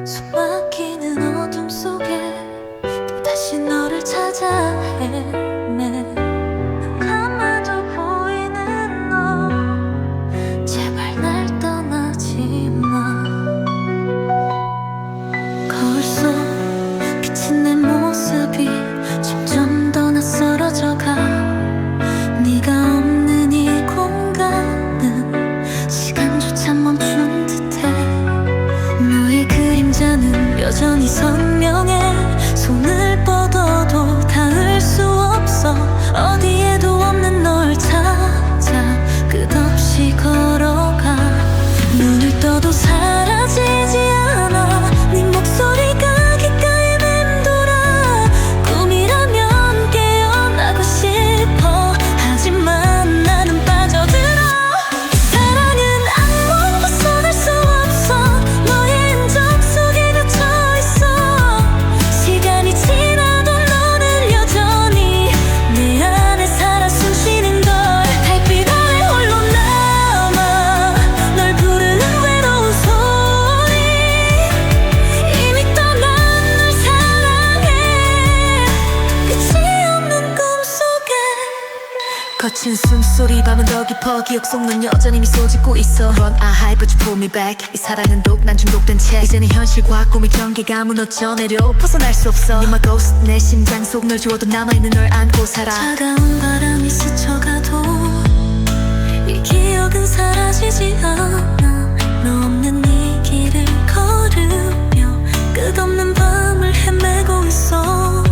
숨막히는 어둠 속에 다시 너를 찾아 헤매. 감아도 보이는 너 제발 날 떠나지 마. 거울 속 비친 내 모습이 점점 더 낯설어져가. 네가 없는 이 공간은 시간조차 멈춘 듯해. 너의 그림자는 여전히 선명해. 손을 뻗어도 닿을 수 없어. 어디에도 없는 널 찾아 끝없이 걸어가. 눈을 떠도 사라지지 않아. 네 목소리가 귓가에 맴돌아. 꿈이라면 깨어나고 싶어. 하지만 나는 빠져들어. 사랑은 악몽 벗어날 수 없어. 너의 흔적 속에 갇혀있어. 시간이 지나도 너는 여전히 내 안에 살아 숨쉬는 걸. 달빛 아래 홀로 남아 널 부르는 외로운 소리. 이미 떠난 널 사랑해. 끝이 없는 꿈속에. 거친 숨소리 밤은 더 깊어. 기억 속 넌 여전히 미소 짓고 있어. Run I hide but you pull me back. 이 사랑은 독 난 중독된 채. 이제는 현실과 꿈의 경계가 무너져 내려 벗어날 수 없어. You're my ghost. 내 심장 속 널 주워도 남아있는 널 안고 살아. 차가운 바람이 스쳐가도 이 기억은 사라지지 않아. 너 없는 이 길을 걸으며 끝없는 밤을 헤매고 있어.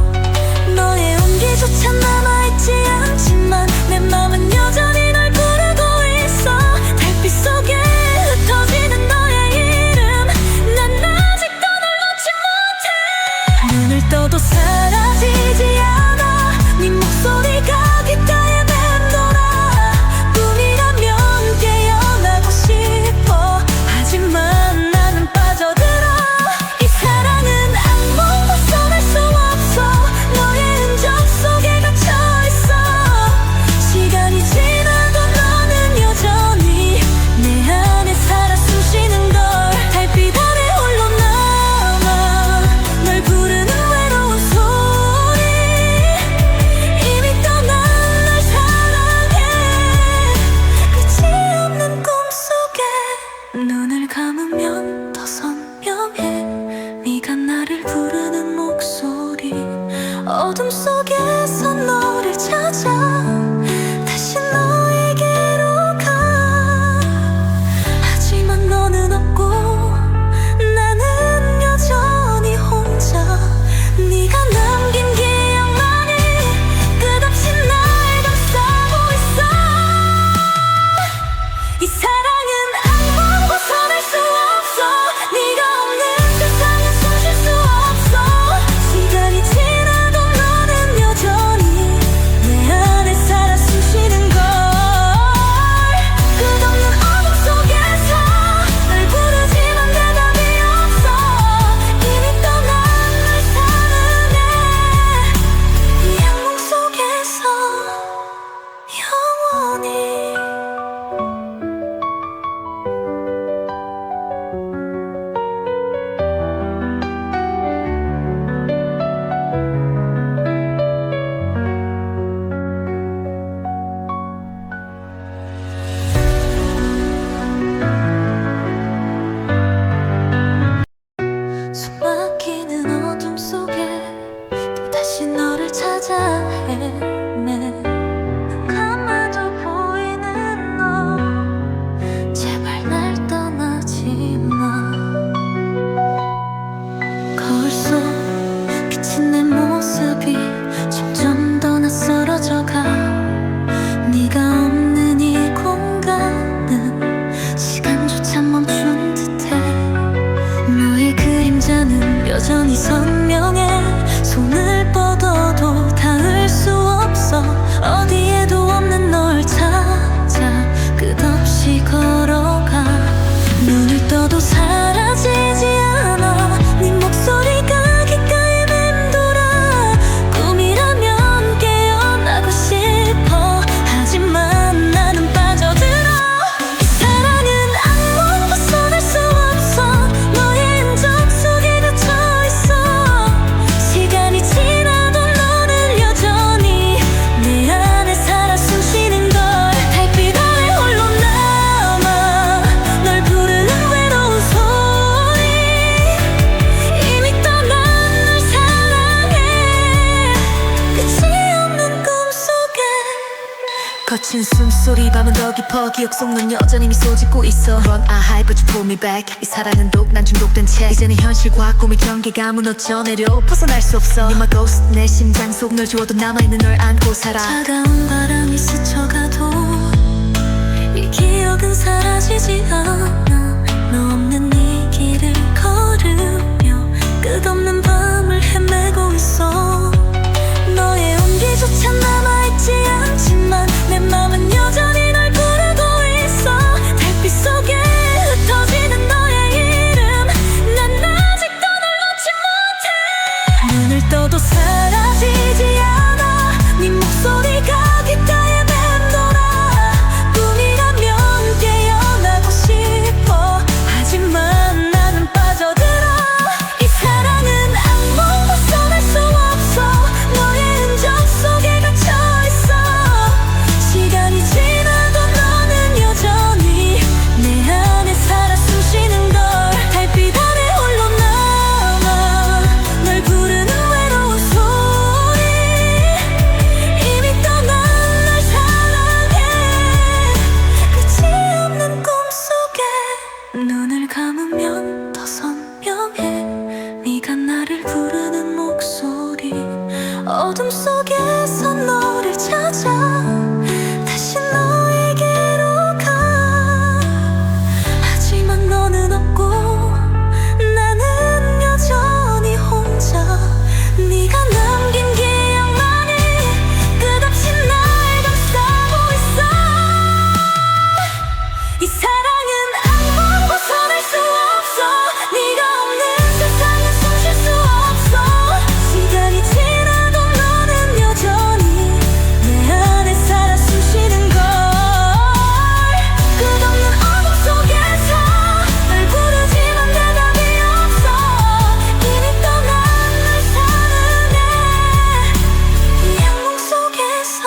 너의 온기조차 남아있지 않지만 내 맘은 여전히 널 부르고 있어. 달빛 속에 흩어지는 너의 이름. 난 아직도 널 놓지 못해. 눈을 떠도 사라지지 않아. 네 목소리가 귓가에 맴돌아. 꿈이라면 깨어나고 싶어. 하지만 나는 빠져들어. 이 사랑은 악몽 벗어날 수 없어. 너의 흔적 속에 갇혀있어. 시간이 지나도 너는 여전히 내 안에 살아 숨쉬는 걸. 달빛 아래 홀로 남아 널 부르는 외로운 소리. 이미 떠난 널 사랑해. 끝이 없는 꿈속에. 눈을 감으면 더 선명해. 네가 나를 부르는 목소리. 어둠 속에서 너를 찾아 다시 너에게로 가. 하지만 너는 없고 나는 여전히 혼자. 네가 남긴 기억만이 끝없이 날 감싸고 있어. 이 사랑은 악몽 벗어날 수 없어. 네가 없는 세상에 숨 쉴 수 없어. 시간이 지나도 너는 여전히 내 안에 살아 숨쉬는 걸. 끝없는 어둠 속에서 널 부르지만 대답이 없어. 이미 떠난 널 사랑해. 이 악몽 속에서 영원히. 숨막히는 어둠 속에 다시 너를 찾아 헤매. 감아도 보이는 너 제발 날 떠나지 마. 거울 속 비친 내 모습이 점점 더 낯설어져가. 네가 없는 이 공간은 시간조차 멈춘 듯해. 너의 그림자는 여전히 선명해. 손을 뻗어도 닿을 수 없어. 어디에도 없는 널 찾아 끝없이 걸어가. 눈을 떠도 사라지지 않아. 네 목소리가 귓가에 맴돌아. 꿈이라면 깨어나고 싶어. 하지만 나는 빠져들어. 이 사랑은 악몽 벗어날 수 없어. 너의 흔적 속에 거친 숨소리 밤은 더 깊어 기억 속 넌 여전히 미소 짓고 있어 Run I hide but you pull me back 이 사랑은 독 난 중독된 채 이제는 현실과 꿈의 경계가 무너져 내려 벗어날 수 없어 You're my ghost 내 심장 속 널 주워도 남아있는 널 안고 살아 차가운 바람이 스쳐가도 이 기억은 사라지지 않아 너 없는 이 길을 걸으며 끝없는 밤을 헤매고 있어 너의 온기조차 남아있지 않지만 내 맘은 여전히 널 부르고 있어 달빛 속에 흩어지는 너의 이름 난 아직도 널 놓지 못해 눈을 떠도 사라지지 않아 네 목소리가 귓가에 맴돌아 꿈이라면 깨어나고 싶어 하지만 나는 빠져들어 이 사랑은 악몽 벗어날 수 없어 너의 흔적 속에 갇혀있어 시간이 지나도 너는 여전히 내 안에 살아 숨쉬는 걸 달빛 아래 홀로 남아 널 부르는 외로운 소리 이미 떠난 널 사랑해 끝이 없는 꿈속에 눈을 감으면 더 선명해 네가 나를 부르는 목소리 어둠 속에서 너를 찾아 다시 너에게로 가 하지만 너는 없고 나는 여전히 혼자 네가 남긴 기억만이 끝없이 날 감싸고 있어 이 사랑은 악몽 벗어날 수 없어 네가 없는 세상에 숨 쉴 수 없어 시간이 지나도 너는 여전히 내 안에 살아 숨쉬는 걸 끝없는 어둠 속에서 널 부르지만 대답이 없어 이미 떠난 널 사랑해 이 악몽 속에서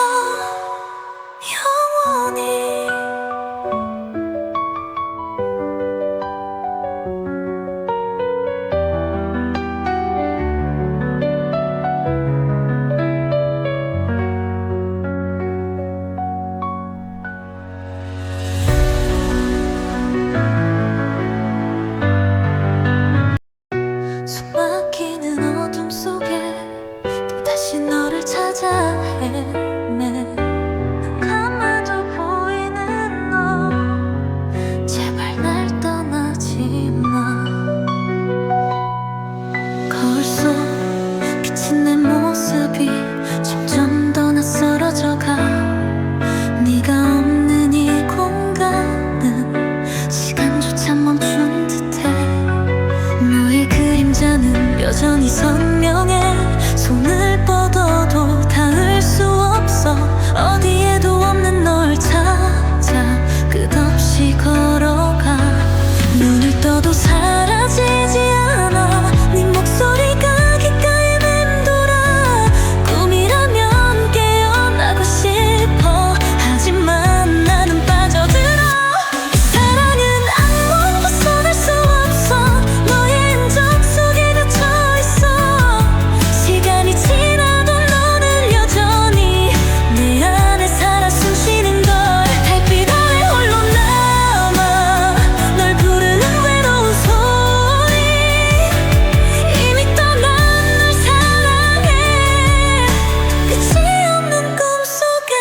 영원히 숨막히는 어둠 속에 또다시 너를 찾아 헤매 눈 감아도 보이는 너 제발 날 떠나지 마 거울 속 비친 내 모습이 점점 더 낯설어져가 네가 없는 이 공간은 시간조차 멈춘 듯해 너의 그림자는 여전히 선명해 손을 뻗어도 닿을 수 없어 어디에도 없는 널 찾아 끝없이 걸어가 눈을 떠도 사라지지 않아 네 목소리가 귓가에 맴돌아 꿈이라면 깨어나고 싶어 하지만 나는 빠져들어 이 사랑은 악몽 벗어날 수 없어 너의 흔적 속에 갇혀있어 시간이 지나도 너는 여전히 내 안에 살아 숨쉬는 걸 달빛 아래 홀로 남아 널 부르는 외로운 소리 이미 떠난 널 사랑해 끝이 없는 꿈속에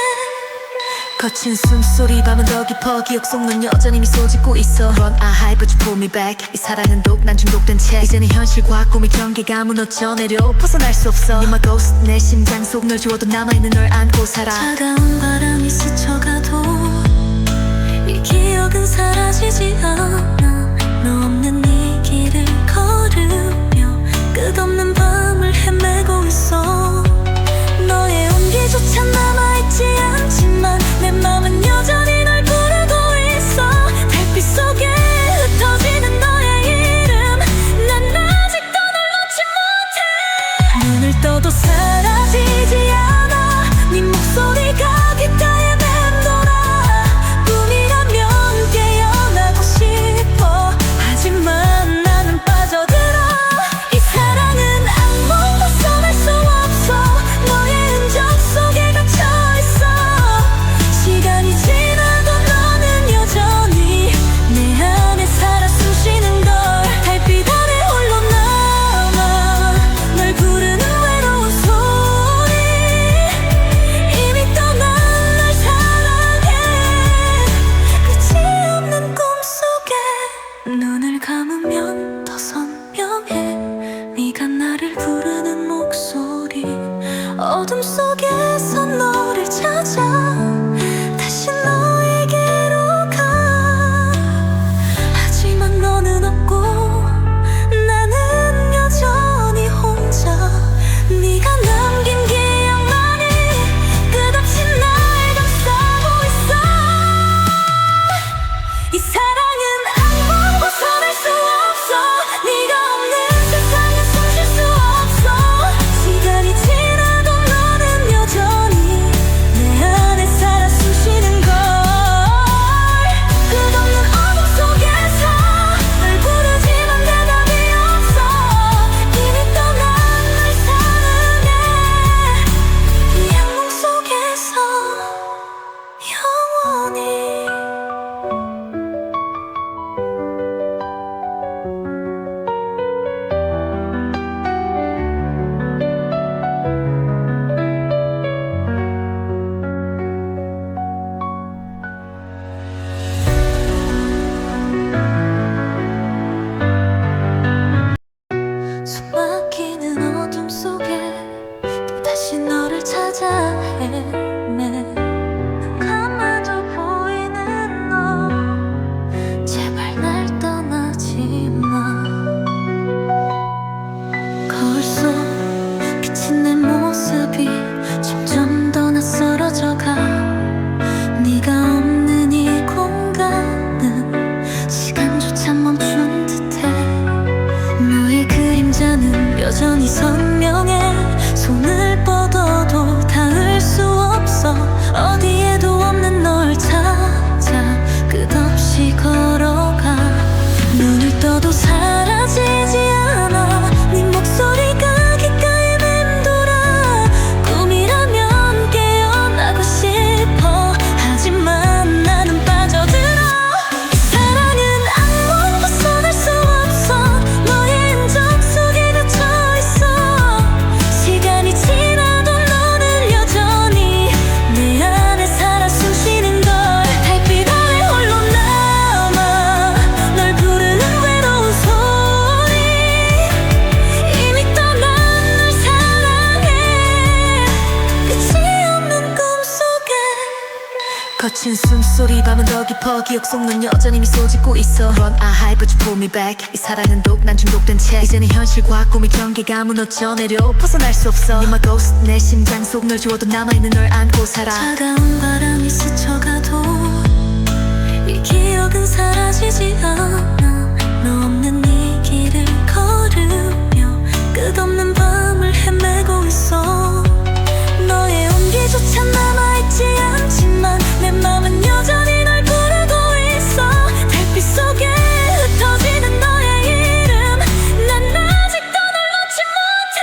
거친 숨소리 밤은 더 깊어 기억 속 넌 여전히 미소 짓고 있어 Run I hide but you pull me back 이 사랑은 독 난 중독된 채 이제는 현실과 꿈의 경계가 무너져 내려 벗어날 수 없어 You're my ghost 내 심장 속 널 주워도 남아있는 널 안고 살아 차가운 바람이 스쳐가도 이 기억은 사라지지 않아 너 없는 이 길을 걸으며 끝없는 밤을 헤매고 있어 너의 온기조차 남아있지 않지만 내 맘은 여전히 널 부르고 있어 달빛 속에 흩어지는 너의 이름 난 아직도 널 놓지 못해 눈을 떠도 사라지지 않아 네 목소리가 귓가에 맴돌아 꿈이라면 깨어나고 싶어 하지만 나를 부르는 목소리 어둠 속에서 너를 찾아 다시 너에게로 가 하지만 너는 없고 나는 여전히 혼자 네가 남긴 기억만이 끝없이 날 감싸고 있어 이 사랑은 아무 벗어날 수 없어 네가 없는 세상에 숨 쉴 수 없어 시간이 지나도 너는 여전히 내 안에 살아 숨쉬는 걸 끝없는 어둠 속에서 널 부르지만 대답이 없어 이미 떠난 널 사랑해 이 악몽 속에서 영원히 숨막히는 어둠 속에 다시 너를 찾아 헤매 감아도 보이는 너 제발 날 떠나지 마 거울 속 비친 내 모습이 점점 더 낯설어져가 네가 없는 이 공간은 시간조차 멈춘 듯해 너의 그림자는 여전히 선명해 손을 뻗어도 닿을 수 없어 어디에도 없는 널 찾아 끝없이 걸어가 눈을 떠도 사라지지 않아 네 목소리가 귓가에 맴돌아 꿈이라면 깨어나고 싶어 하지만 나는 빠져들어 이 사랑은 악몽 벗어날 수 없어 너의 흔적 속에 갇혀있어 시간이 지나도 너는 여전히 내 안에 살아 숨쉬는 걸 달빛 아래 홀로 남아 널 부르는 외로운 소리 이미 떠난 널 사랑해 끝이 없는 꿈속에 거친 숨소리 밤은 더 깊어 기억 속 넌 여전히 미소 짓고 있어 Run I hide but you pull me back 이 사랑은 독 난 중독된 채 이제는 현실과 꿈의 경계가 무너져 내려 벗어날 수 없어 You're my ghost 내 심장 속 널 주워도 남아있는 널 안고 살아 차가운 바람이 스쳐가도 이 기억은 사라지지 않아 너 없는 이 길을 걸으며 끝없는 밤을 헤매고 있어 너의 온기조차 남아있지 않지만 내 맘은 여전히 널 부르고 있어 달빛 속에 흩어지는 너의 이름 난 아직도 널 놓지 못해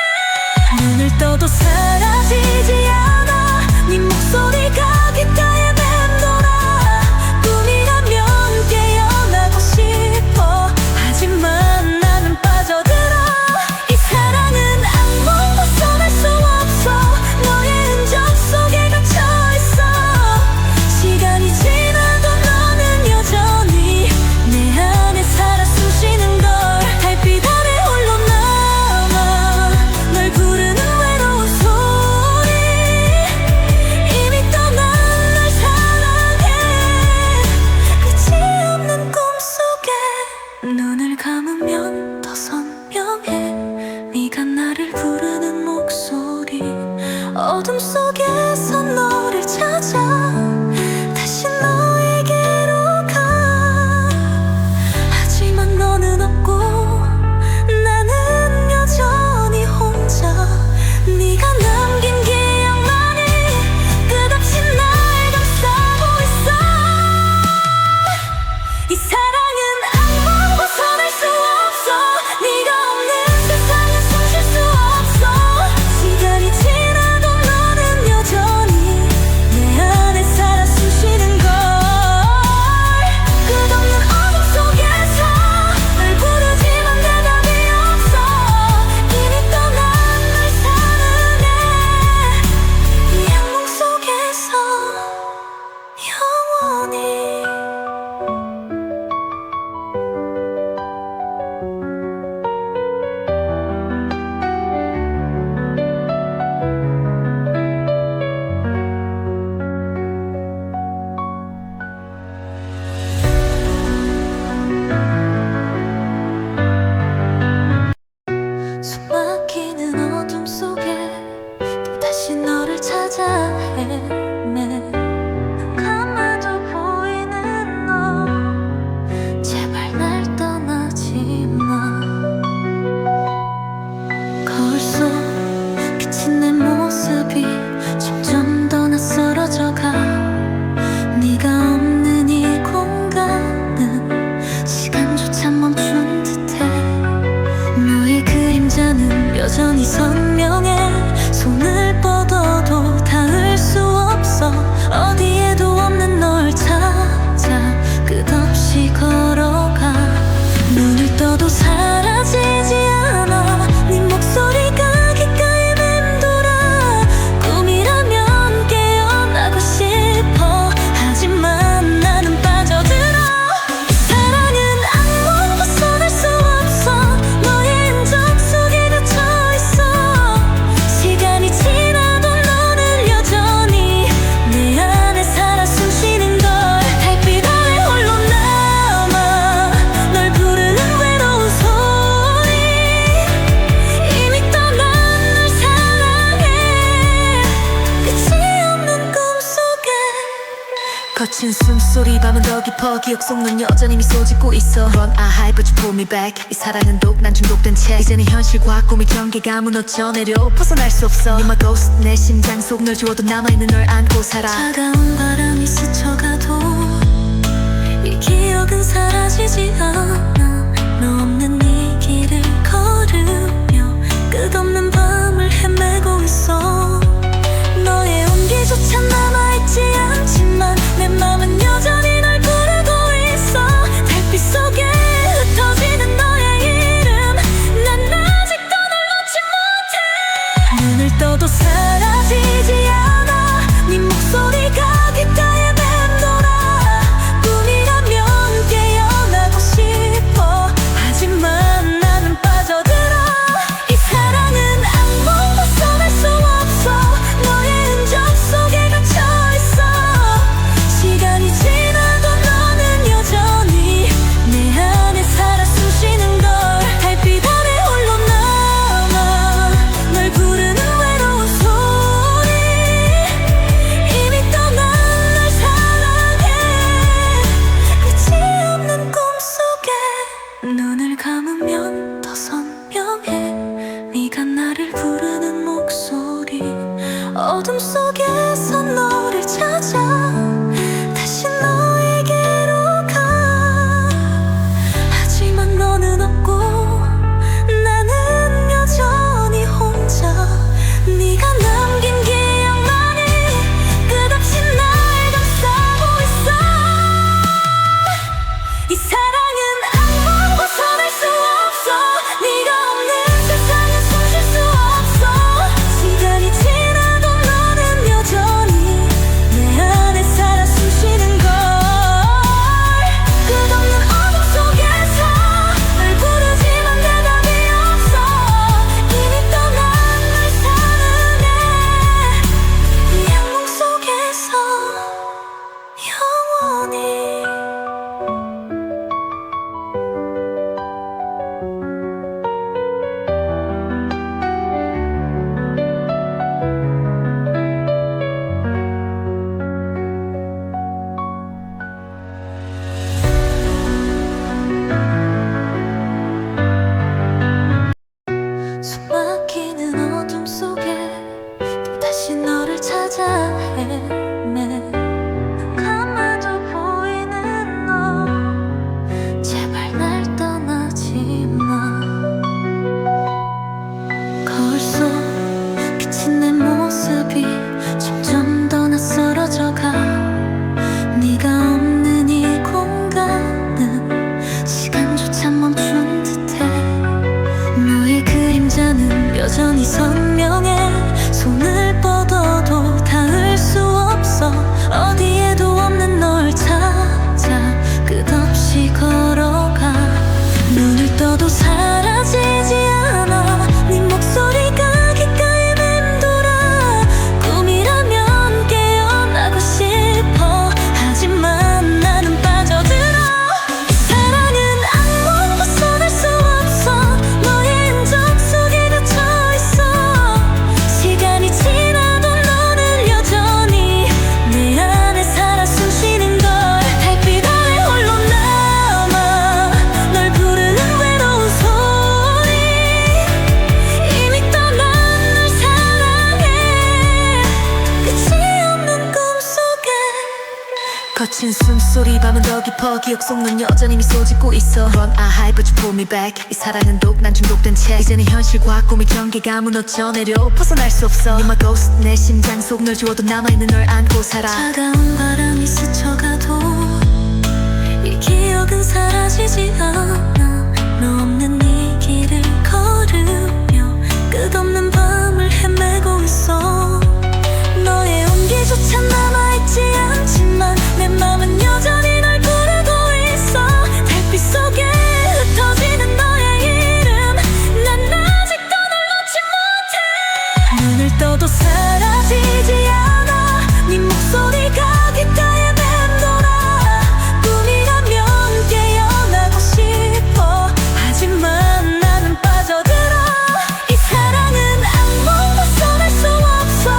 눈을 떠도 사라지지 않아 네 목소리가 귓가에 맴돌아 꿈이라면 깨어나고 싶어 하지만 나는 빠져들어 이 사랑은 악몽 벗어날 수 없어 너의 흔적 속에 갇혀있어 시간이 지나도 너는 여전히 내 안에 살아 숨쉬는 걸 달빛 아래 홀로 남아 널 부르는 외로운 소리 이미 떠난 널 사랑해 끝이 없는 꿈속에 눈을 감으면 더 선명해 네가 나를 부르는 목소리 어둠 속에서 너를 찾아 다시 너에게로 가 하지만 너는 없고 나는 여전히 혼자 네가 남긴 기억만이 끝없이 날 감싸고 있어 이 사랑은 악몽 벗어날 수 없어 네가 없는 세상에 숨 쉴 수 없어 시간이 지나도 너는 여전히 선명해. 손을 뻗어도 닿을 수 없어. 어디에도 없는 널 찾아 끝없이 걸어가. 눈을 떠도 사라지지 않아. 네 목소리가 귓가에 맴돌아. 꿈이라면 깨어나고 싶어. 하지만 나는 빠져들어. 사랑은 악몽 벗어날 수 없어. 너의 흔적 속에 갇혀있어. 시간이 지나도 너는 여전히 내 안에 살아 숨쉬는 걸. 달빛 아래 홀로 남아 널 부르는 외로운 소리. 이미 떠난 널 사랑해. 끝이 없는 꿈속에. 거친 숨소리 밤은 더 깊어. 기억 속 넌 여전히 미소 짓고 있어. Run I hide but you pull me back. 이 사랑은 독 난 중독된 채. 이제는 현실과 꿈의 경계가 무너져 내려 벗어날 수 없어. You're my ghost. 내 심장 속 널 주워도 남아있는 널 안고 살아. 차가운 바람이 스쳐가도 이 기억은 사라지지 않아. 너 없는 이 길을 걸으며 끝없는 밤을 헤매고 있어. 너의 온기조차 남아있지 않지만 내 맘은 여전히 널 부르고 있어. 달빛 속에 흩어지는 너의 이름. 난 아직도 널 놓지 못해. 눈을 떠도 사라지지 않아. 네 목소리가 귓가에 맴돌아. 꿈이라면 깨어나고 싶어. 하지만 나는 빠져들어. 이 사랑은 악몽 벗어날 수 없어. 너의 흔적 속에 갇혀있어. 시간이 지나도 너는 여전히 내 안에 살아 숨쉬는 걸. 달빛 아래 홀로 남아 널 부르는 외로운 소리. 이미 떠난 널 사랑해. 끝이 없는 꿈속에. 눈을 감으면 더 선명해. 네가 나를 부르는 목소리. 어둠 속에서 너를 찾아 다시 너에게로 가. 하지만 너는 없고 나는 여전히 혼자. 네가 남긴 기억만이 끝없이 날 감싸고 있어. 이 사랑은 악몽 벗어날 수 없어. 네가 없는 세상에 숨 쉴 수 없어. 시간이 지나도 너는 여전히 내 안에 살아 숨쉬는 걸. 끝없는 어둠 속에서 널 부르지만 대답이 없어. 이미 떠난 널 사랑해. 이 악몽 속에서 영원히. 숨 막히는 어둠 속에 다시 너를 찾아 헤매. 감아도 보이는 너 제발 날 떠나지 마. 거울 속 비친 내 모습이 점점 더 낯설어져가. 네가 없는 이 공간은 시간조차 멈춘 듯해. 너의 그림자는 여전히 선명해. 손을 뻗어도 닿을 수 없어. 어디에도 없는 널 찾아 끝없이 걸어가. 눈을 떠도 사라지지 않아. 네 목소리가 귓가에 맴돌아. 꿈이라면 깨어나고 싶어. 하지만 나는 빠져들어. 사랑은 악몽 벗어날 수 없어. 너의 흔적 속에 갇혀있어. 거친 숨소리 밤은 더 깊어 기억 속 넌 여전히 미소 짓고 있어 Run I hide but you pull me back 이 사랑은 독 난 중독된 채 이제는 현실과 꿈의 경계가 무너져 내려 벗어날 수 없어 You're my ghost 내 심장 속 널 지워도 남아있는 널 안고 살아 차가운 바람이 스쳐가도 이 기억은 사라지지 않아 너 없는 이 길을 걸으며 끝없는 밤을 헤매고 있어 너의 온기조차 남아있지 않지만 내 맘은 여전히 널 부르고 있어 달빛 속에 흩어지는 너의 이름 난 아직도 널 놓지 못해 눈을 떠도 사라지지 않아 네 목소리가 귓가에 맴돌아 꿈이라면 깨어나고 싶어 하지만 나는 빠져들어 이 사랑은 악몽 벗어날 수 없어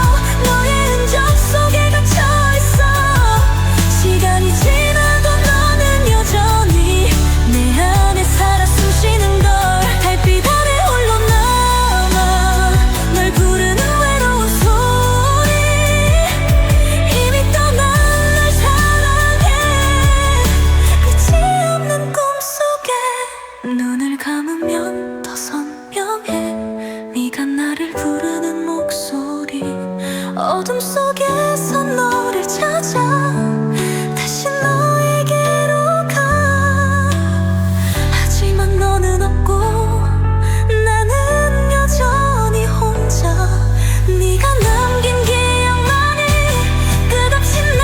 너의 흔적 속에 갇혀있어 시간이 지나도 너는 여전히 내 안에 살아 숨쉬는 걸 달빛 아래 홀로 남아 널 부르는 외로운 소리 이미 떠난 널 사랑해 끝이 없는 꿈속에 눈을 감으면 더 선명해 네가 나를 부르는 목소리 어둠 속에서 너를 찾아 다시 너에게로 가 하지만 너는 없고 나는 여전히 혼자 네가 남긴 기억만이 끝없이 날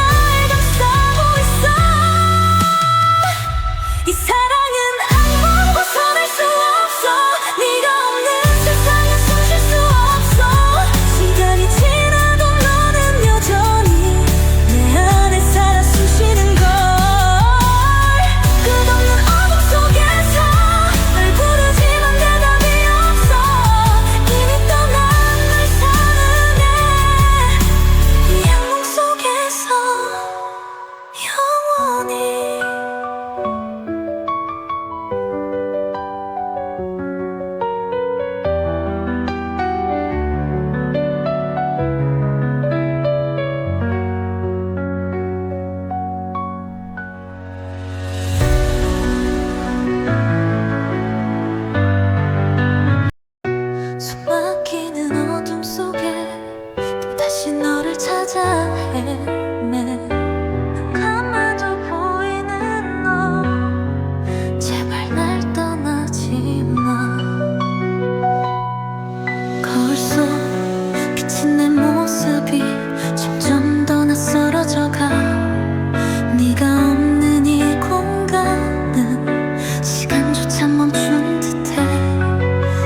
감싸고 있어 이 사랑은 악몽 벗어날 수 없어 네가 없는 세상에 숨 쉴 수 없어 시간이 지나도 너는 여전히 내 안에 살아 숨쉬는 걸 끝없는 어둠 속에서 널 부르지만 대답이 없어 이미 떠난 널 사랑해 이 악몽 속에서 영원히 숨막히는 어둠 속에 다시 너를 찾아 헤매 감아도 보이는 너 제발 날 떠나지 마 거울 속 비친 내 모습이 점점 더 낯설어져가 네가 없는 이 공간은 시간조차 멈춘 듯해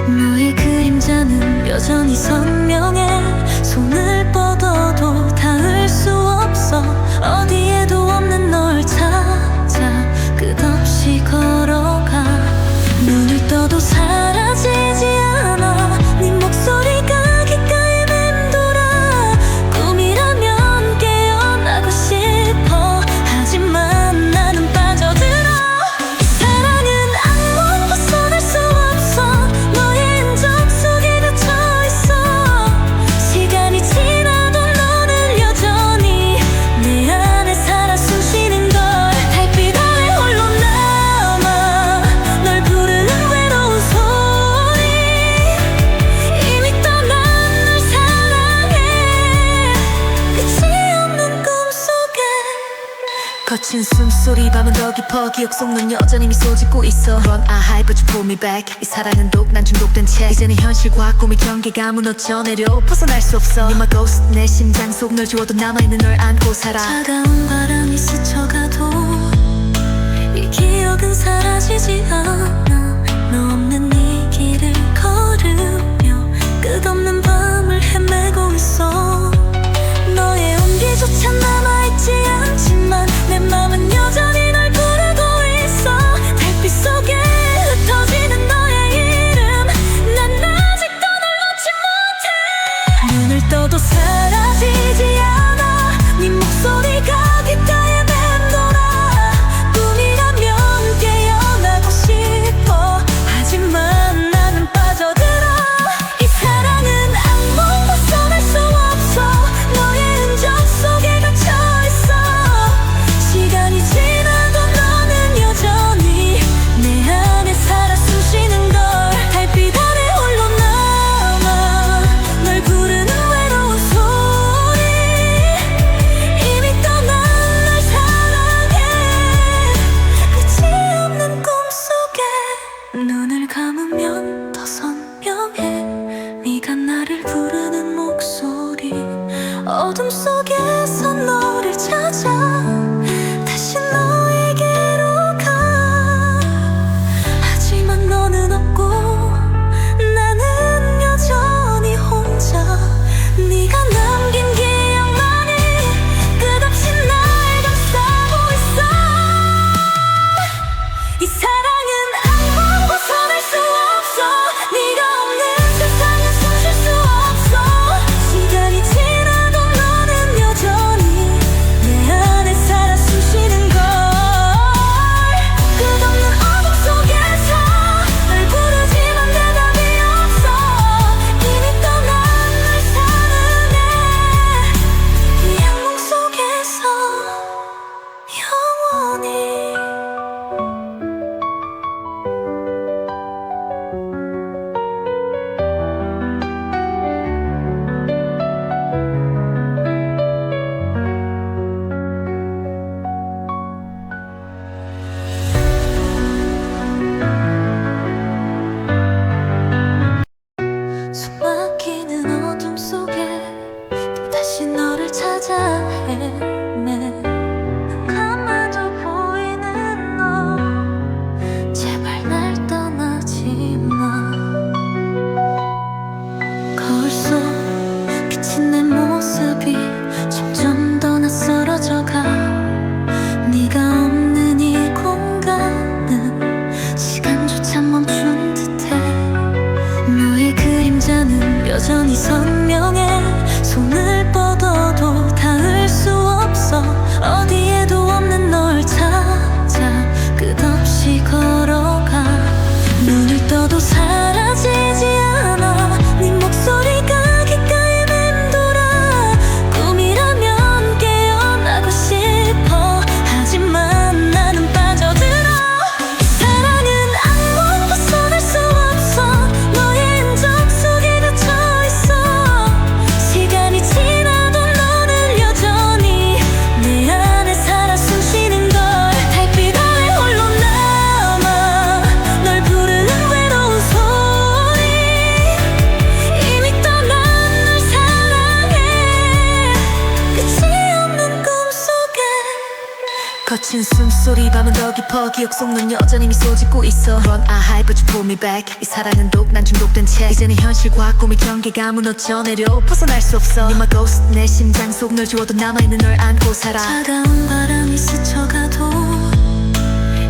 너의 그림자는 여전히 선명해 손을 뻗어도 닿을 수 없어 어디에도 없는 널 찾아 끝없이 걸어가 눈을 떠도 사라지지 않아 네 목소리가 귓가에 맴돌아 꿈이라면 깨어나고 싶어 하지만 나는 빠져들어 이 사랑은 악몽 벗어날 수 없어 너의 흔적 속에 갇혀있어 시간이 지나도 너는 여전히 내 안에 살아 숨쉬는 걸 달빛 아래 홀로 남아 널 부르는 외로운 소리 이미 떠난 널 사랑해 끝이 없는 꿈속에 거친 숨소리 밤은 더 깊어 기억 속 넌 여전히 미소 짓고 있어 Run I hide but you pull me back 이 사랑은 독 난 중독된 채 이제는 현실과 꿈의 경계가 무너져 내려 벗어날 수 없어 You're my ghost 내 심장 속 널 지워도 남아있는 널 안고 살아 차가운 바람이 스쳐가도 이 기억은 사라지지 않아 너 없는 이 길을 걸으며 끝없는 밤을 헤매고 있어 너의 온기조차 남아있지 않지만 내 맘은 여전히 널 부르고 있어 달빛 속에 흩어지는 너의 이름 난 아직도 널 놓지 못해 눈을 떠도 사라지지 않아 네 목소리가 귓가에 맴돌아 꿈이라면 깨어나고 싶어 하지만 어둠 속에서 너를 찾아 다시 너에게로 가. 하지만 너는 없고 나는 여전히 혼자. 네가 남긴 기억만이 끝없이 날 감싸고 있어. 이 사랑은 아무 벗어날 수 없어. 네가 없는 세상은 숨 쉴 수 없어. 시간이 지나도 너는 여전히 내 안에 살아 숨쉬는 걸. 끝없는 어둠 속에서 널 부르지만 대답이 없어. 이미 떠난 널 사랑해. 이 악몽 속에서 영원히. 숨 막히는 어둠 속에 다시 너를 찾아 헤매. 가마도 보이는 너 제발 날 떠나지 마. 거울 속 비친 내 모습이 점점 더 낯설어져가. 네가 없는 이 공간은 시간조차 멈춘 듯해. 너의 그림자는 여전히 선명해. 손을 뻗어도 닿을 수 없어. 어디에도 없는 널 찾아 끝없이 걸어가. 눈을 떠도 사라지지 않아. 네 목소리가 귓가에 맴돌아. 꿈이라면 깨어나고 싶어. 하지만 나는 빠져들어. 사랑은 악몽 벗어날 수 없어. 너의 흔적 속에 갇혀있어. 시간이 지나도 너는 여전히 내 안에 살아 숨쉬는 걸. 달빛 아래 홀로 남아 널 부르는 외로운 소리. 이미 떠난 널 사랑해. 끝이 없는 꿈속에. 거친 숨소리 밤은 더 깊어. 기억 속 넌 여전히 미소 짓고 있어. Run I hide but you pull me back. 이 사랑은 독 난 중독된 채. 이제는 현실과 꿈의 경계가 무너져 내려 벗어날 수 없어. You're my ghost. 내 심장 속 널 주워도 남아있는 널 안고 살아. 차가운 바람이 스쳐가도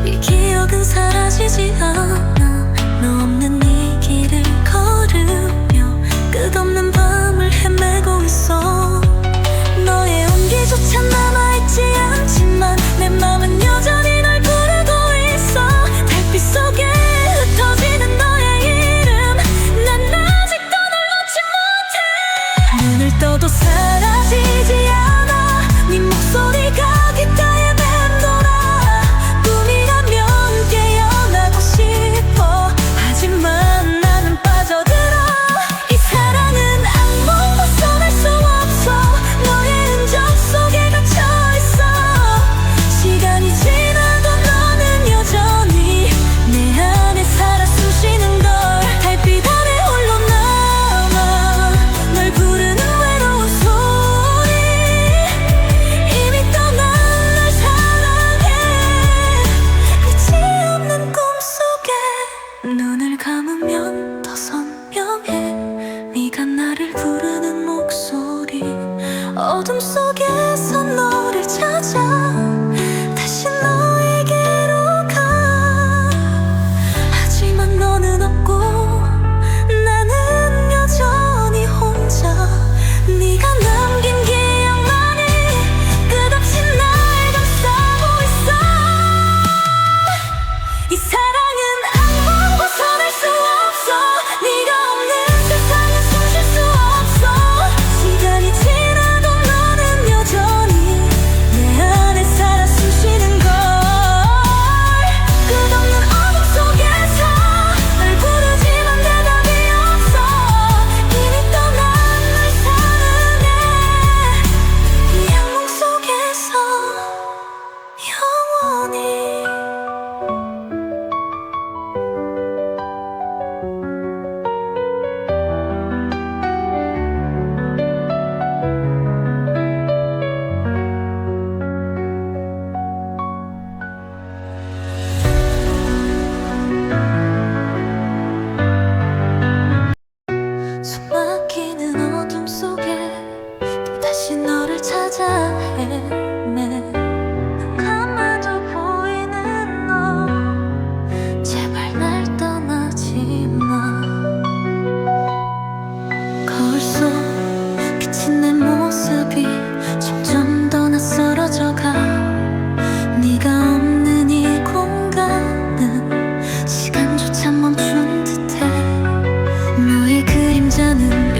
이 기억은 사라지지 않아. 너 없는 이 길을 걸으며 끝없는 밤을 헤매고 있어. 너의 온기조차 남아있지 않지만 내 맘은 여전히 널 부르고 있어. 달빛 속에 흩어지는 너의 이름. 난 아직도 널 놓지 못해. 눈을 떠도 사라지지 않아. 네 목소리가 귓가에 맴돌아. 꿈이라면 깨어나고 싶어. 하지만 나는 빠져들어. 이 사랑은 악몽 벗어날 수 없어. 너의 흔적 속에 갇혀있어. 시간이 지나도 너는 여전히 내 안에 살아 숨쉬는 걸. 달빛 아래 홀로 남아 널 부르는 외로운 소리. 이미 떠난 널 사랑해. 끝이 없는 꿈속에. 눈을 감으면 더 선명해. 네가 나를 부르는 목소리. 어둠 속에서 너를 찾아 다시 너에게로 가. 하지만 너는 없고 나는 여전히 혼자. 네가 남긴 기억만이 끝없이 날 감싸고 있어. 이 사랑은 악몽 벗어날 수 없어. 네가 없는 세상은 숨 쉴 수 없어. 시간이 지나도 너는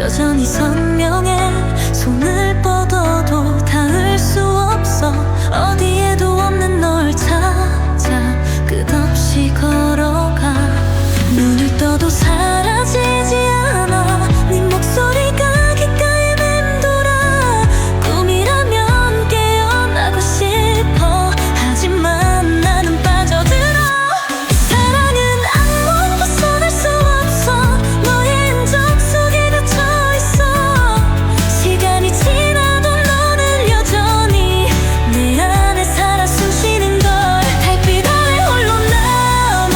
여전히 선명해. 손을 뻗어도 닿을 수 없어. 어디에도 없는 널 찾아 끝없이 걸어가. 눈을 떠도 사라지지 않아. 네 목소리가 귓가에 맴돌아. 꿈이라면 깨어나고 싶어. 하지만 나는 빠져들어. 사랑은 악몽 벗어날 수 없어. 너의 흔적 속에 갇혀있어. 시간이 지나도 너는 여전히 내 안에 살아 숨쉬는 걸. 달빛 아래 홀로 남아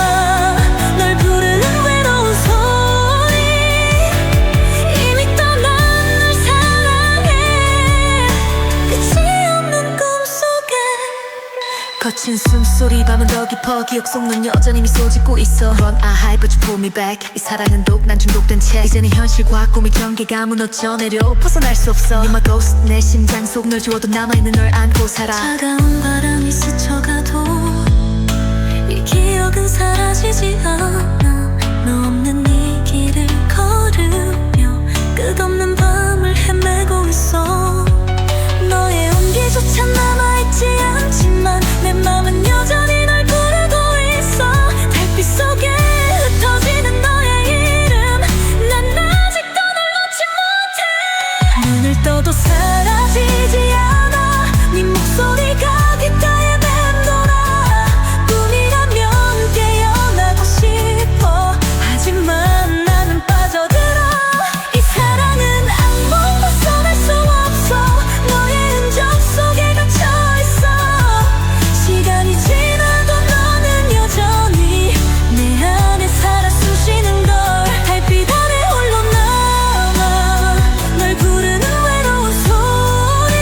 널 부르는 외로운 소리. 이미 떠난 널 사랑해. 끝이 없는 꿈속에. 거친 숨소리 밤은 더 깊어. 기억 속 넌 여전히 미소 짓고 있어. Run I hide but you pull me back. 이 사랑은 독 난 중독된 채. 이제는 현실과 꿈의 경계가 무너져 내려 벗어날 수 없어. You're my ghost. 내 심장 속 널 주워도 남아있는 널 안고 살아. 차가운 바람이 스쳐가도 이 기억은 사라지지 않아. 너 없는 이 길을 걸으며 끝없는 밤을 헤매고 있어. 너의 온기조차 남아있지 않지만 내 맘은 여전히 널 부르고 있어. 달빛 속에 흩어지는 너의 이름. 난 아직도 널 놓지 못해. 눈을 떠도 사라지지 않아. 네 목소리가 귓가에 맴돌아. 꿈이라면 깨어나고 싶어. 하지만 나는 빠져들어. 이 사랑은 악몽 벗어날 수 없어. 너의 흔적 속에 갇혀있어. 시간이 지나도 너는 여전히 내 안에 살아 숨쉬는 걸. 달빛 아래 홀로 남아 널 부르는 외로운 소리.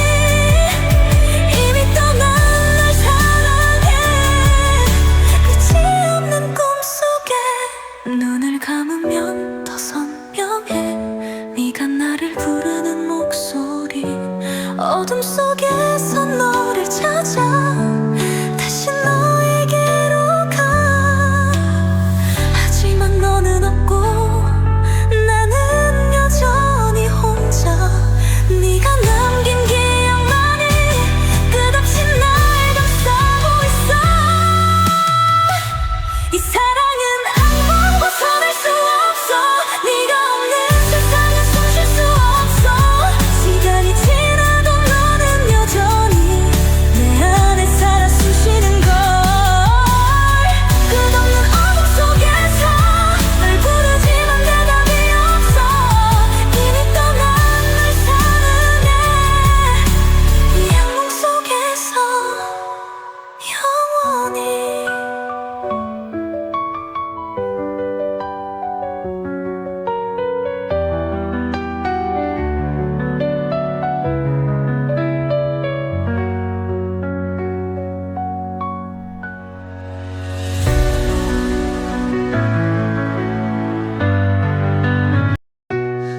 이미 떠난 널 사랑해. 끝이 없는 꿈속에. 눈을 감으면 더 선명해. 네가 나를 부르는 목소리. 어둠 속에서 너를 찾아 다시 너에게로 가. 하지만 너는 없고 나는 여전히 혼자. 네가 남긴 기억만이 끝없이 날 감싸고 있어. 이 사랑은 악몽 벗어날 수 없어. 네가 없는 세상에 숨 쉴 수 없어. 시간이 지나도 너는 여전히 내 안에 살아 숨쉬는 걸. 끝없는 어둠 속에서 널 부르지만 대답이 없어. 이미 떠난 널 사랑해. 이 악몽 속에서 영원히.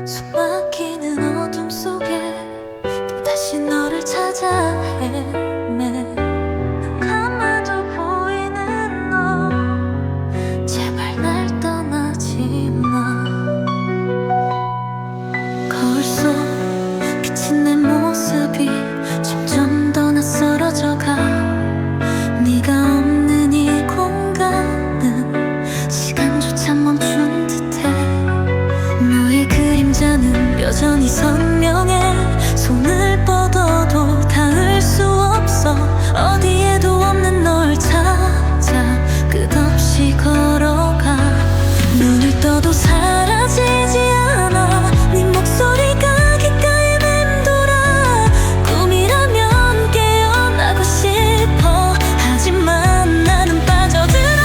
숨 막히는 어둠 속에 다시 너를 찾아 헤매. 눈 감아도 보이는 너. 제발 날 떠나지 마. 거울 속 비친 내 모습이 점점 더 낯설어져가. 네가 없는 이 공간은 시간조차 멈춘 듯해. 너의 그림자는 여전히 선명해. 손을 뻗어도 닿을 수 없어. 어디에도 없는 널 찾아 끝없이 걸어가. 눈을 떠도 사라지지 않아. 네 목소리가 귓가에 맴돌아. 꿈이라면 깨어나고 싶어. 하지만 나는 빠져들어.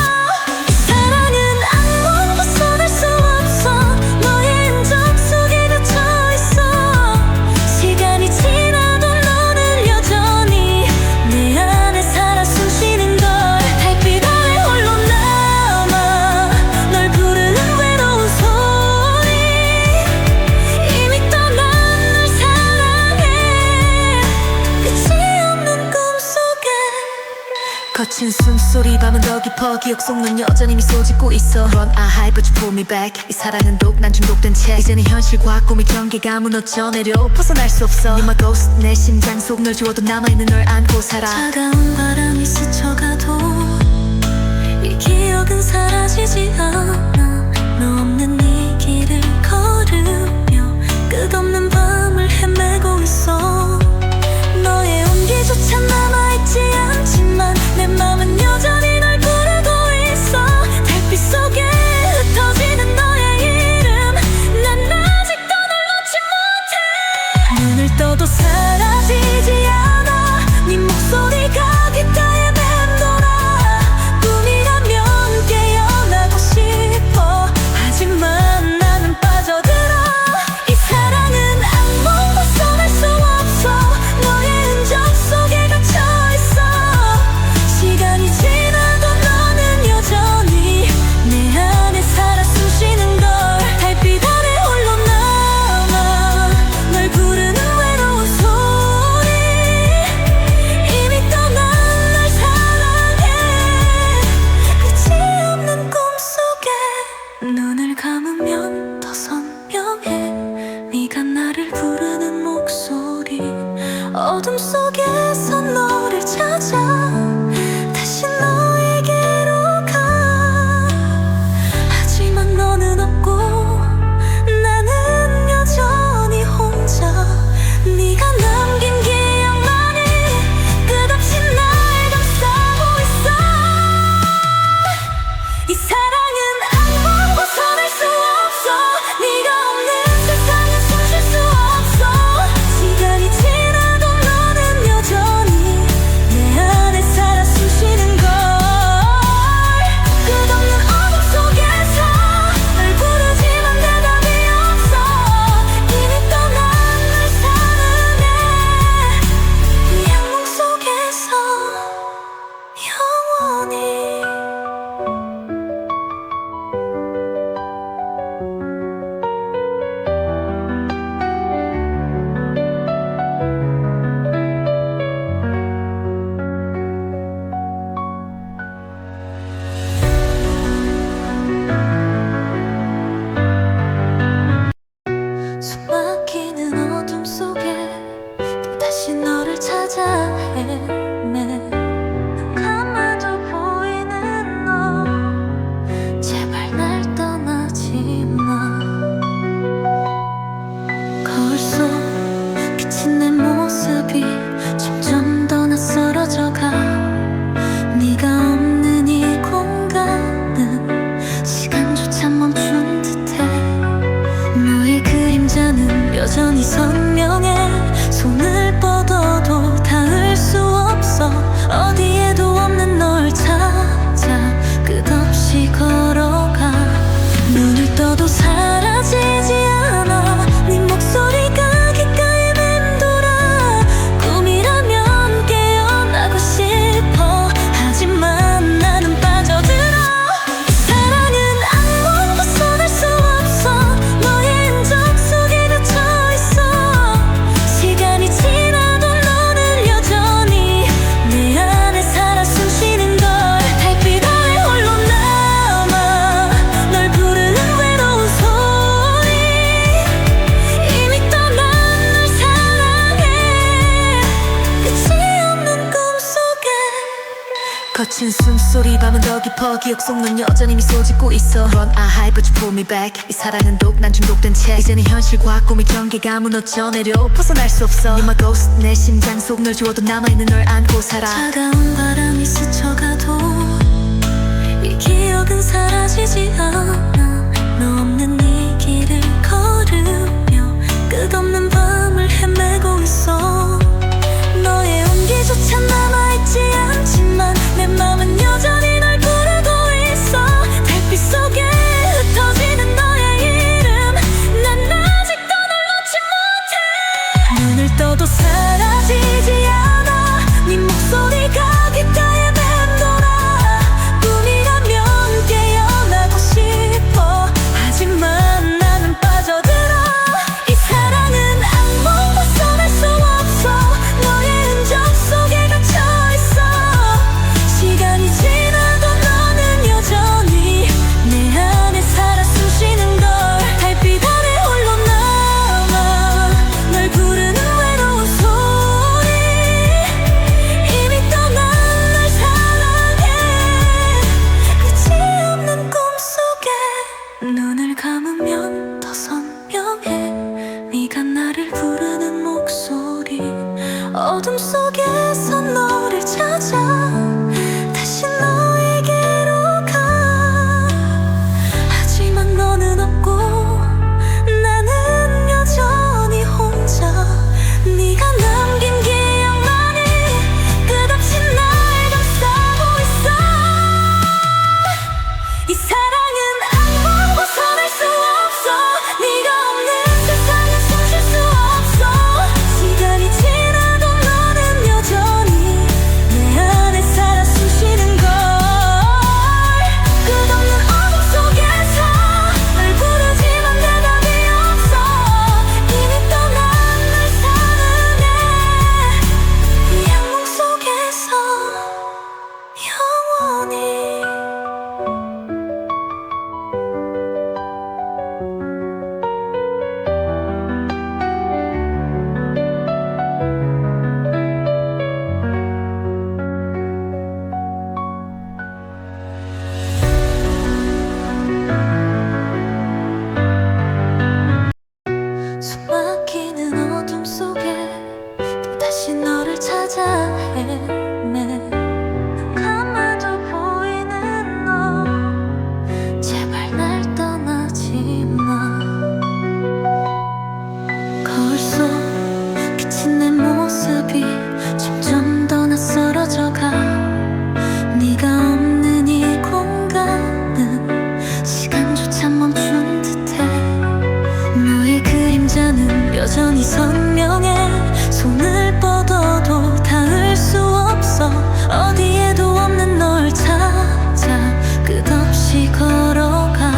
사랑은 악몽 벗어날 수 없어. 너의 흔적 속에 갇혀있어. 거친 숨소리 밤은 더 깊어 기억 속 넌 여전히 미소 짓고 있어 Run I hide but you pull me back 이 사랑은 독 난 중독된 채 이제는 현실과 꿈의 경계가 무너져 내려 벗어날 수 없어 You're my ghost 내 심장 속 널 지워도 남아있는 널 안고 살아 차가운 바람이 스쳐가도 이 기억은 사라지지 않아 너 없는 이 길을 걸으며 끝없는 밤을 헤매고 있어 너의 온기조차 남아있지 않지만 내 맘은 여전히 널 부르고 있어 달빛 속에 흩어지는 너의 이름 난 아직도 널 놓지 못해 눈을 떠도 사라지지 않아 네 목소리가 귓가에 맴돌아 꿈이라면 깨어나고 싶어 하지만 나는 빠져들어 이 사랑은 악몽 벗어날 수 없어 너의 흔적 속에 갇혀있어 시간이 지나도 너는 여전히 내 안에 살아 숨쉬는 걸 달빛 아래 홀로 남아 널 부르는 외로운 소리 이미 떠난 널 사랑해 끝이 없는 꿈속에 눈을 감으면 더 선명해 네가 나를 부르는 목소리 어둠 속에서 너를 찾아 다시 너에게로 가 하지만 너는 없고 나는 여전히 혼자 네가 남긴 기억만이 끝없이 날 감싸고 있어 이 사랑은 악몽 벗어날 수 없어 네가 없는 세상에 숨 쉴 수 없어 시간이 지나도 너는 여전히 내 안에 살아 숨쉬는 걸 끝없는 어둠 속에서 널 부르지만 대답이 없어 이미 떠난 널 사랑해 이 악몽 속에서 영원히 숨막히는 어둠 속에 다시 너를 찾아 헤매 감아도 보이는 너 제발 날 떠나지 마 거울 속 비친 내 모습이 점점 더 낯설어져가 네가 없는 이 공간은 시간조차 멈춘 듯해 너의 그림자는 여전히 선명해 손을 뻗어도 닿을 수 없어 어디에도 없는 널 찾아 끝없이 걸어가 눈을 떠도 사라지지 않아 네 목소리가 귓가에 맴돌아 꿈이라면 깨어나고 싶어 하지만 나는 빠져들어 이 사랑은 악몽 벗어날 수 없어 너의 흔적 속에 갇혀있어 시간이 지나도 너는 여전히 내 안에 살아 숨쉬는 걸 달빛 아래 홀로 남아 널 부르는 외로운 소리 이미 떠난 널 사랑해 끝이 없는 꿈속에 거친 숨소리 밤은 더 깊어 기억 속 넌 여전히 미소 짓고 있어 Run I hide but you pull me back 이 사랑은 독 난 중독된 채 이제는 현실과 꿈의 경계가 무너져 내려 벗어날 수 없어 You're my ghost 내 심장 속 널 지워도 남아있는 널 안고 살아 차가운 바람이 스쳐가도 이 기억은 사라지지 않아 너 없는 이 길을 걸으며 끝없는 밤을 헤매고 있어 너의 온기조차 남아있지 않지만 내 맘은 여전히 널 부르고 있어 달빛 속에 흩어지는 너의 이름 난 아직도 널 놓지 못해 눈을 떠도 사라지지 않아 네 목소리가 귓가에 맴돌아 꿈이라면 깨어나고 싶어 하지만 어둠 속에서 너를 찾아 다시 너에게로 가. 하지만 너는 없고 나는 여전히 혼자. 네가 남긴 기억만이 끝없이 날 감싸고 있어. 이 사랑은 아무 벗어날 수 없어. 네가 없는 세상에 숨 쉴 수 없어. 시간이 지나도 너는 여전히 내 안에 살아 숨쉬는 걸. 끝없는 어둠 속에서 널 부르지만 대답이 없어. 이미 떠난 날 사랑해. 이 악몽 속에서 영원히. 숨 막히는 어둠 속에 다시 너를 찾아 헤매. 감아도 보이는 너 제발 날 떠나지 마. 거울 속 비친 내 모습이 점점 더 낯설어져가. 네가 없는 이 공간은 시간조차 멈춘 듯해. 너의 그림자는 여전히 선명해. 손을 뻗어도 닿을 수 없어. 어디에도 없는 널 찾아 끝없이 걸어가.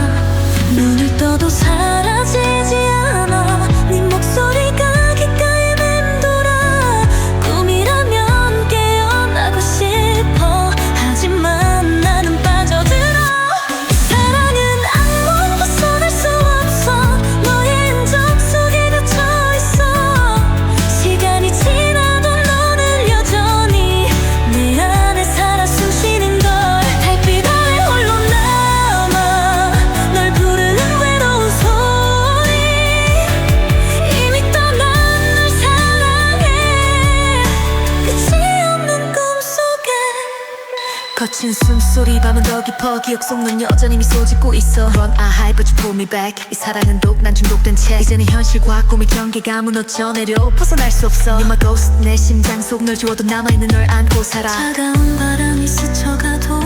눈을 떠도 사라지지 않아. 네 목소리가 귓가에 맴돌아. 꿈이라면 깨어나고 싶어. 하지만 나는 빠져들어. 사랑은 악몽 벗어날 수 없어. 너의 흔적 속에 갇혀있어. 시간이 지나도 너는 여전히 내 안에 살아 숨쉬는 걸. 달빛 아래 홀로 남아 널 부르는 외로운 소리. 이미 떠난 널 사랑해. 끝이 없는 꿈속에. 거친 숨소리 밤은 더 깊어. 기억 속 넌 여전히 미소 짓고 있어. Run I hide but you pull me back. 이 사랑은 독 난 중독된 채 이제는 현실과 꿈의 경계가 무너져 내려 벗어날 수 없어. You're my ghost. 내 심장 속 널 지워도 남아있는 널 안고 살아. 차가운 바람이 스쳐가도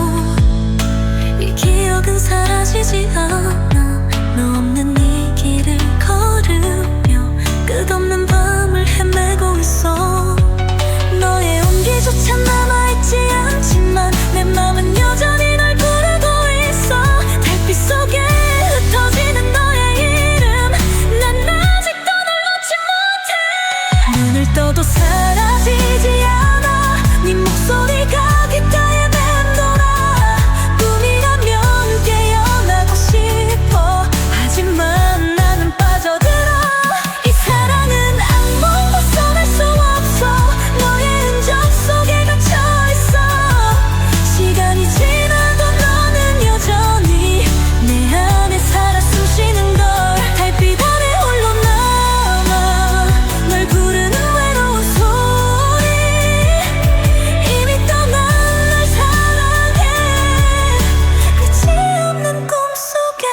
이 기억은 사라지지 않아. 너 없는 이 길을 걸으며 끝없는 밤을 헤매고 있어. 너의 온기조차 남아있지 않지만 내 맘은 여전히 널 부르고 있어. 달빛 속에 흩어지는 너의 이름. 난 아직도 널 놓지 못해. 눈을 떠도 사라지지 않아. 네 목소리가 귓가에 맴돌아. 꿈이라면 깨어나고 싶어. 하지만 나는 빠져들어. 이 사랑은 악몽 벗어날 수 없어. 너의 흔적 속에 갇혀있어. 시간이 지나도 너는 여전히 내 안에 살아 숨쉬는 걸. 달빛 아래 홀로 남아 널 부르는 외로운 소리. 이미 떠난 널 사랑해. 끝이 없는 꿈속에.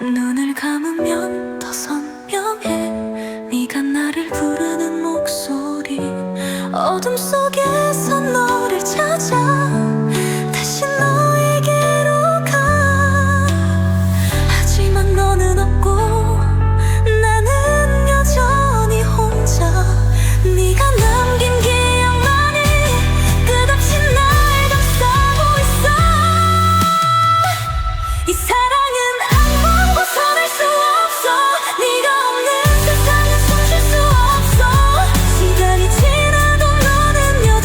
눈을 감으면 더 선명해. 네가 나를 부르는 목소리. 어둠 속에서 너를 찾아 다시 너에게로 가. 하지만 너는 없고 나는 여전히 혼자. 네가 남긴 기억만이 끝없이 날 감싸고 있어. 이 사랑은 악몽 벗어날 수 없어. 네가 없는 세상에 숨 쉴 수 없어. 시간이 지나도 너는 여전히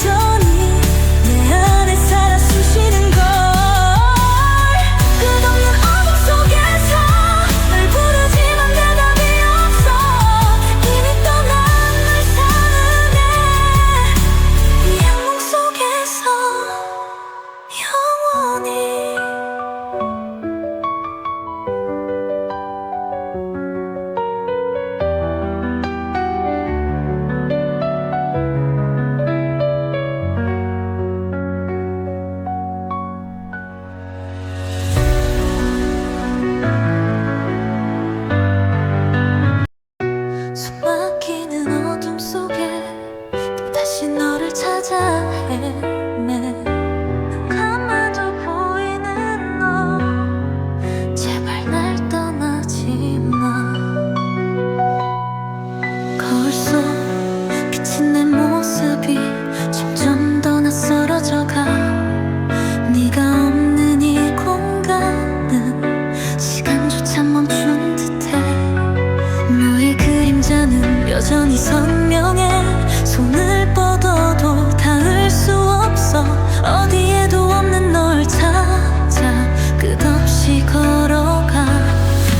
여전히 선명해. 손을 뻗어도 닿을 수 없어. 어디에도 없는 널 찾아 끝없이 걸어가.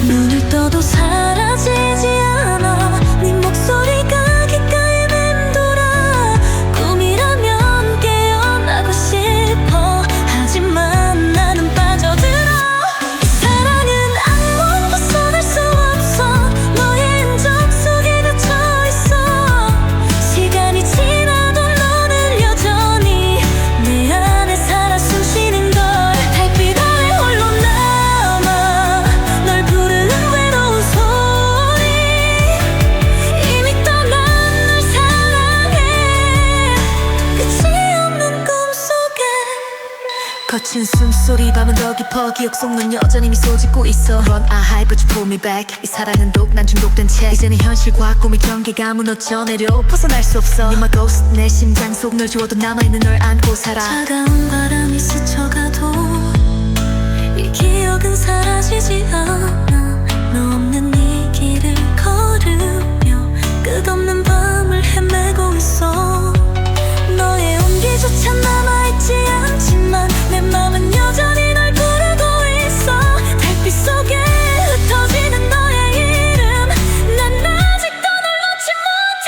눈을 떠도 사라지지 않아. 네 목소리가 귓가에 맴돌아. 꿈이라면 깨어나고 싶어. 하지만 나는 빠져들어. 이 사랑은 악몽 벗어날 수 없어. 너의 흔적 속에 갇혀있어. 시간이 지나도 너는 여전히 내 안에 살아 숨쉬는 걸. 달빛 아래 홀로 남아 널 부르는 외로운 소리. 이미 떠난 널 사랑해. 끝이 없는 꿈속에. 거친 숨소리 밤은 더 깊어. 기억 속 넌 여전히 미소 짓고 있어. Run I hide but you pull me back. 이 사랑은 독 난 중독된 채. 이제는 현실과 꿈의 경계가 무너져 내려 벗어날 수 없어. You're my ghost. 내 심장 속 널 지워도 남아있는 널 안고 살아. 차가운 바람이 스쳐가도 이 기억은 사라지지 않아. 너 없는 이 길을 걸으며 끝없는 밤을 헤매고 있어. 너의 온기조차 남아있지 않지만 내 맘은 여전히 널 부르고 있어. 달빛 속에 흩어지는 너의 이름. 난 아직도 널 놓지 못해.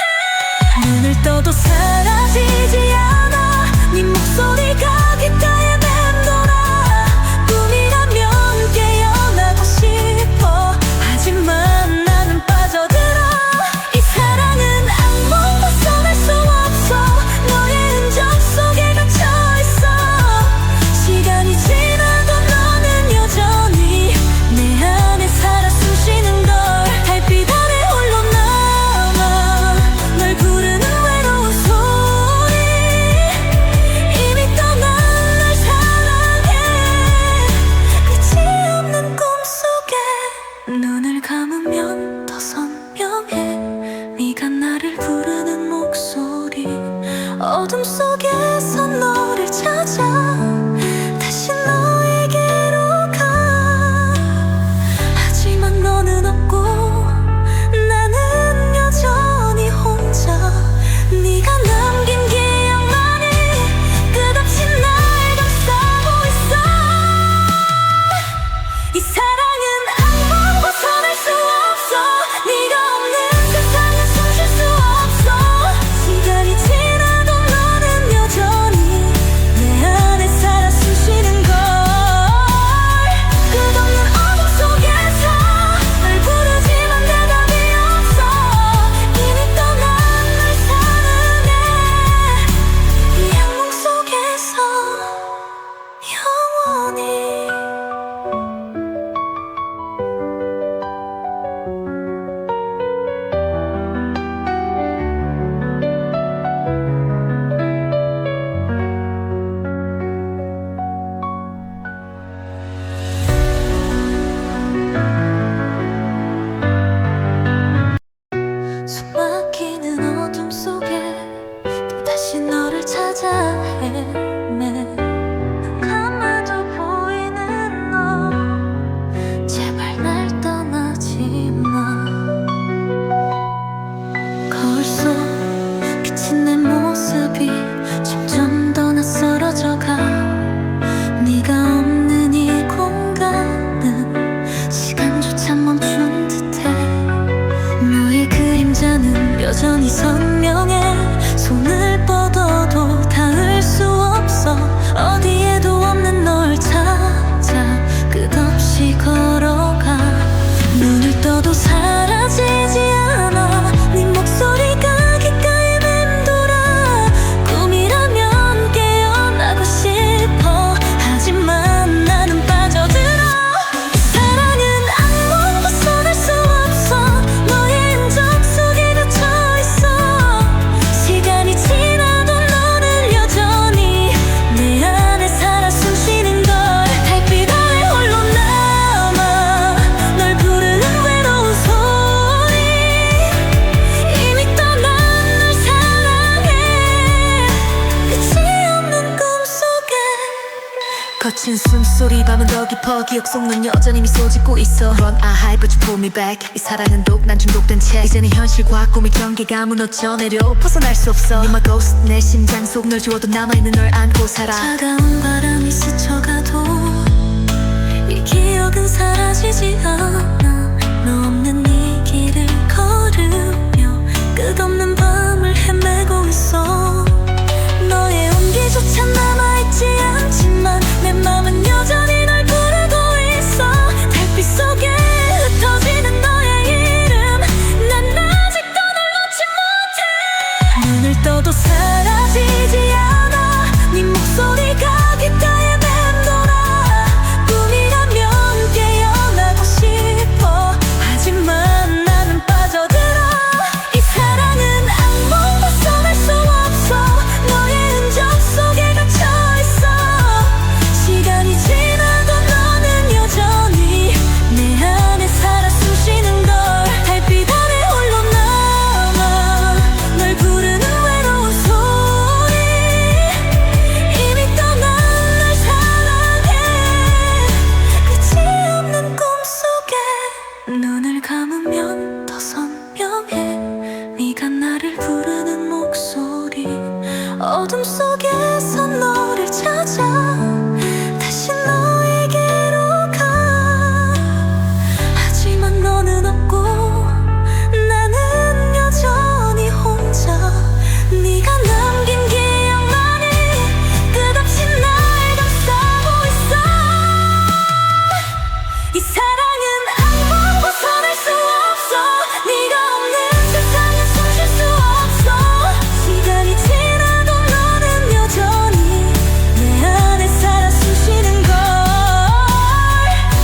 눈을 떠도 사라지지 않아. 네 목소리가 귓가에 맴돌아. 꿈이라면 깨어나고 싶어. 하지만 나는 빠져들어. 이 사랑은 악몽 벗어날 수 없어. 너의 흔적 속에 갇혀있어. 시간이 지나도 너는 여전히 내 안에 살아 숨쉬는 걸. 달빛 아래 홀로 남아 널 부르는 외로운 소리. 이미 떠난 널 사랑해. 끝이 없는 꿈속에. 눈을 감으면 더 선명해. 네가 나를 부르는 목소리. 어둠 속에서 너를 찾아 다시 너에게로 가. 하지만 너는 없고 나는 여전히 혼자. 네가 남긴 기억만이 끝없이 날 감싸고 있어. 이 사랑은 악몽 벗어날 수 없어. 네가 없는 세상에 숨 쉴 수 없어. 시간이 지나도 너는 여전히 내 안에 살아 숨쉬는 걸. 끝없는 어둠 속에서 널 부르지만 대답이 없어. 이미 떠난 널 사랑해. 이 악몽 속에서 영원히. 숨 막히는 어둠 속에 다시 너를 찾아 헤매. 눈 감아도 보이는 너. 제발 날 떠나지 마. 거울 속 비친 내 모습이 점점 더 낯설어져가. 네가 없는 이 공간은 시간조차 멈춘 듯해. 너의 그림자는 여전히 선명해. 손을 뻗어도 닿을 수 없어. 어디에도 없는 널 찾아 끝없이 걸어가. 눈을 떠도 사라지지 않아. 네 목소리가 귓가에 맴돌아. 꿈이라면 깨어나고 싶어. 하지만 나는 빠져들어. 이 사랑은 악몽 벗어날 수 없어. 너의 흔적 속에 갇혀있어. 거친 숨소리 밤은 더 깊어 기억 속 넌 여전히 미소 짓고 있어 Run I hide but you pull me back 이 사랑은 독 난 중독된 채 이제는 현실과 꿈의 경계가 무너져 내려 벗어날 수 없어 You're my ghost 내 심장 속 널 지워도 남아있는 널 안고 살아 차가운 바람이 스쳐가도 이 기억은 사라지지 않아 너 없는 이 길을 걸으며 끝없는 밤을 헤매고 있어 너의 온기조차 남아있지 않지만 내 맘은 여전히 널 부르고 있어 달빛 속에 흩어지는 너의 이름 난 아직도 널 놓지 못해 눈을 떠도 사라지지 않아 네 목소리가 귓가에 맴돌아 꿈이라면 깨어나고 싶어 하지만 나는 빠져들어 이 사랑은 악몽 벗어날 수 없어 너의 흔적 속에 갇혀있어 시간이 지나도 너는 여전히 내 안에 살아 숨쉬는 걸 달빛 아래 홀로 남아 널 부르는 외로운 소리 이미 떠난 널 사랑해 끝이 없는 꿈속에 눈을 감으면 더 선명해 네가 나를 부르는 목소리 어둠 속에서 너를 찾아 다시 너에게로 가 하지만 너는 없고 나는 여전히 혼자 네가 남긴 기억만이 끝없이 날 감싸고 있어 이 사랑은 악몽 벗어날 수 없어 네가 없는 세상에 숨 쉴 수 없어 시간이 지나도 너는 여전히 내 안에 살아 숨쉬는 걸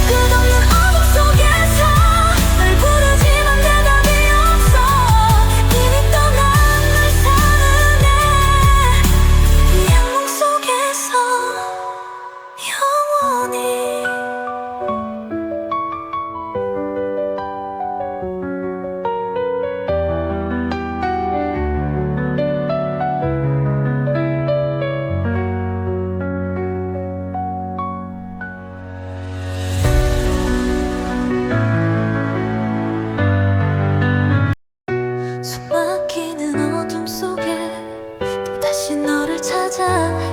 끝없는 어둠 속에서 널 부르지만 대답이 없어 이미 떠난 널 사랑해 이 악몽 속에서 영원히 숨 막히는 어둠 속에 다시 너를 찾아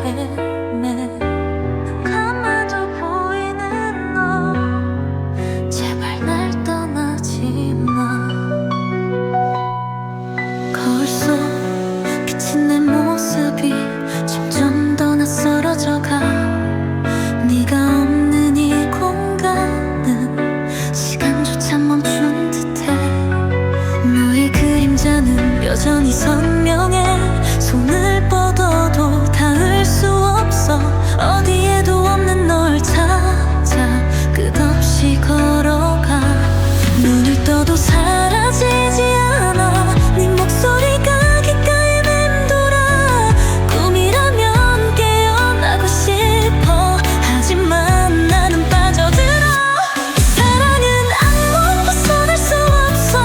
헤매 눈 감아도 보이는 너 제발 날 떠나지 마 거울 속 비친 내 모습이 점점 더 낯설어져가 네가 없는 이 공간은 시간조차 멈춘 듯해 너의 그림자는 여전히 선명해 손을 뻗어도 닿을 수 없어 어디에도 없는 널 찾아 끝없이 걸어가 눈을 떠도 사라지지 않아 네 목소리가 귓가에 맴돌아 꿈이라면 깨어나고 싶어 하지만 나는 빠져들어 이 사랑은 악몽 벗어날 수 없어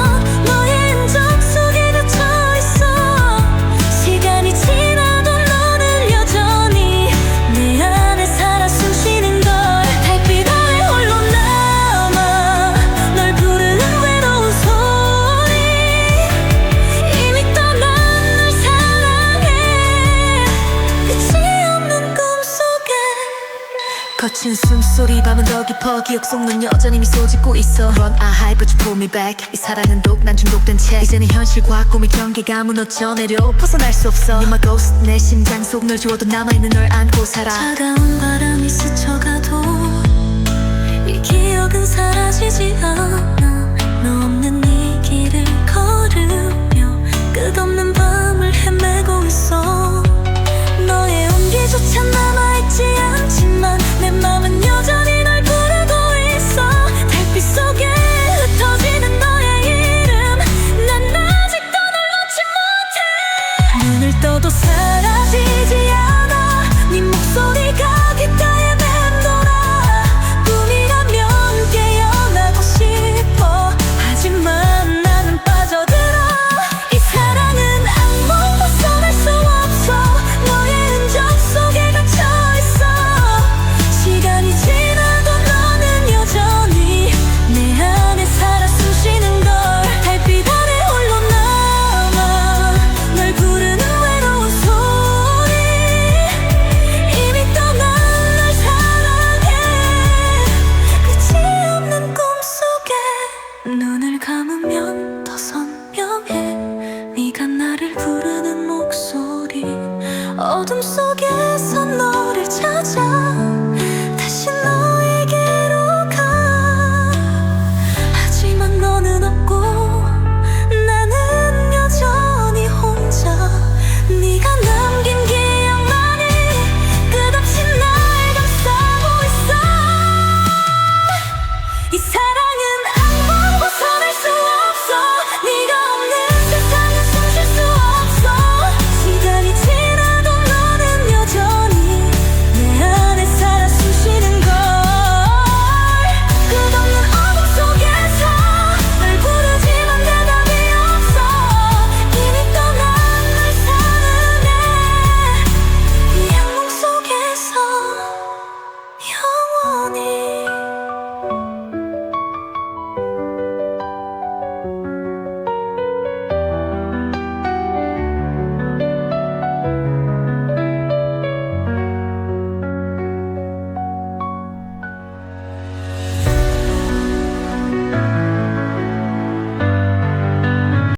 너의 흔적 속에 갇혀있어 시간이 지나도 너는 여전히 내 안에 살아 숨쉬는 걸 달빛 아래 홀로 남아 널 부르는 외로운 소리 이미 떠난 널 사랑해 끝이 없는 꿈속에 거친 숨소리 밤은 더 깊어 기억 속 넌 여전히 미소 짓고 있어 Run I hide but you pull me back 이 사랑은 독 난 중독된 채 이제는 현실과 꿈의 경계가 무너져 내려 벗어날 수 없어 You're my ghost 내 심장 속 널 지워도 남아있는 널 안고 살아 차가운 바람이 스쳐가도 이 기억은 사라지지 않아 너 없는 이 길을 걸으며 끝없는 밤을 헤매고 있어 너의 온기조차 남아있지 않지만 내 맘은 여전히 널 부르고 있어 달빛 속에 흩어지는 너의 이름 난 아직도 널 놓지 못해 눈을 떠도 사라지지 않아 네 목소리가 귓가에 맴돌아 꿈이라면 깨어나고 싶어 어둠 속에